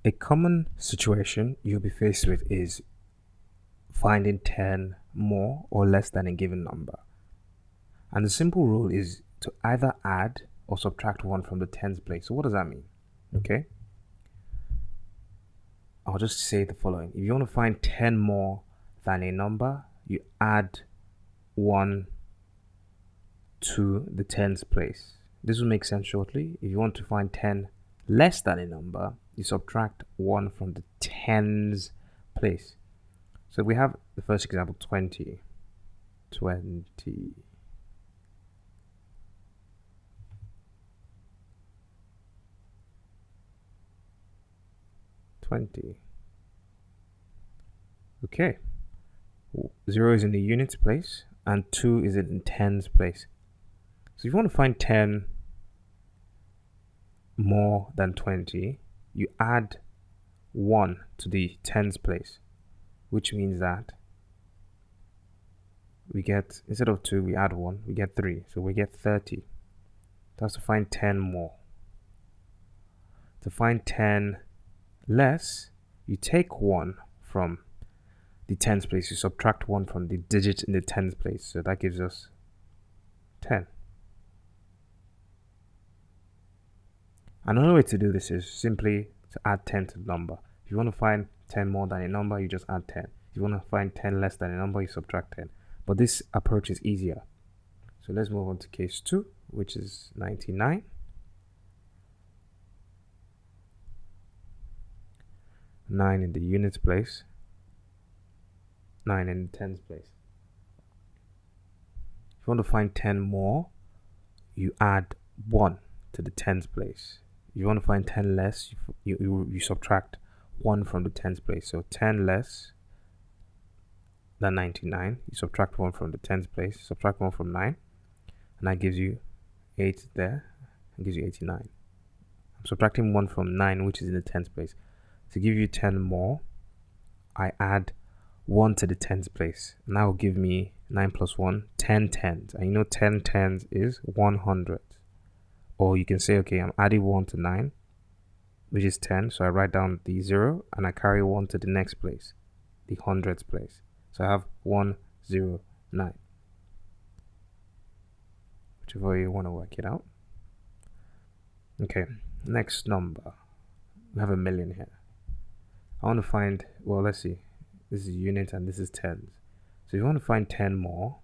A common situation you'll be faced with is finding 10 more or less than a given number. And the simple rule is to either add or subtract 1 from the tens place. So what does that mean? Okay. I'll just say the following. If you want to find 10 more than a number, you add 1 to the tens place. This will make sense shortly. If you want to find 10 less than a number, you subtract 1 from the tens place. So we have the first example, 20. 20. 20. Okay. 0 is in the units place and 2 is in tens place. So if you want to find 10 more than 20, you add 1 to the tens place, which means that we get, instead of 2, we add 1, we get 3. So we get 30. That's to find 10 more. To find 10 less, you take 1 from the tens place, you subtract 1 from the digit in the tens place. So that gives us 10. Another way to do this is simply to add 10 to the number. If you want to find 10 more than a number, you just add 10. If you want to find 10 less than a number, you subtract 10. But this approach is easier. So let's move on to case 2, which is 99. 9 in the units place, 9 in the tens place. If you want to find 10 more, you add 1 to the tens place. If you want to find 10 less, you subtract 1 from the tens place. So 10 less than 99, you subtract 1 from the tens place, subtract 1 from 9, and that gives you 8 there, and gives you 89. I'm subtracting 1 from 9, which is in the tens place. To give you 10 more, I add 1 to the tens place, and that will give me 9 plus 1, 10 tens. And you know 10 tens is 100. Or you can say, okay, I'm adding 1 to 9, which is 10. So I write down the 0 and I carry 1 to the next place, the hundredths place. So I have 109. Whichever way you want to work it out. Okay, next number. We have a million here. I want to find, well, let's see. This is unit and this is tens. So if you want to find 10 more,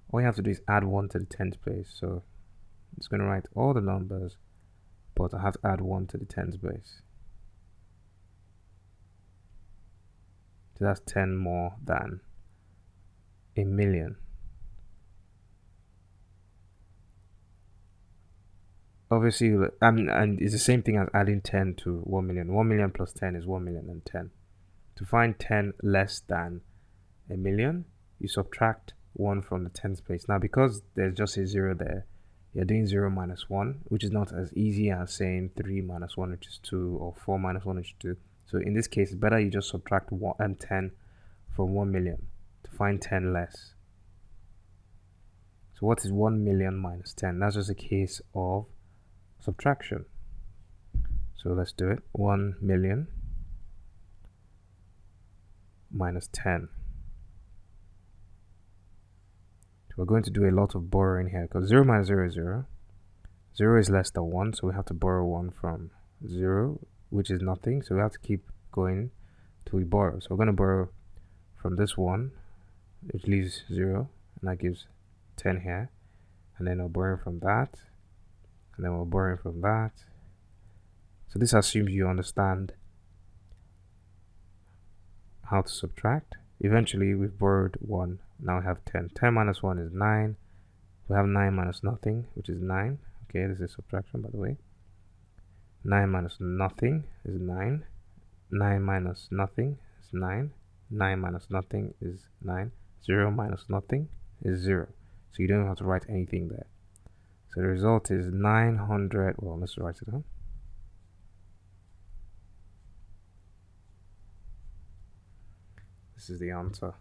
all you have to do is add 1 to the tens place. So it's going to write all the numbers, but I have to add 1 to the tens place. So that's 10 more than a million. Obviously, and it's the same thing as adding 10 to 1 million. 1 million plus 10 is 1,010,010. To find 10 less than a million, you subtract 1 from the tens place. Now, because there's just a 0 there, you're doing 0 minus 1, which is not as easy as saying 3 minus 1, which is 2, or 4 minus 1, which is 2. So in this case, it's better you just subtract 10 from 1 million to find 10 less. So what is 1 million minus 10? That's just a case of subtraction. So let's do it. 1 million minus 10. So we're going to do a lot of borrowing here because 0 minus 0 is 0. 0 is less than 1, so we have to borrow 1 from 0, which is nothing. So we have to keep going till we borrow. So we're going to borrow from this 1, which leaves 0, and that gives 10 here. And then we're borrowing from that, and then we're borrowing from that. So this assumes you understand how to subtract. Eventually we've borrowed 1, now we have 10. 10 minus 1 is 9. We have 9 minus nothing, which is 9. Okay, this is subtraction, by the way. 9 minus nothing is 9. 9 minus nothing is 9. 9 minus nothing is 9. 0 minus nothing is 0. So you don't have to write anything there. So the result is 900. Well, let's write it down. This is the answer.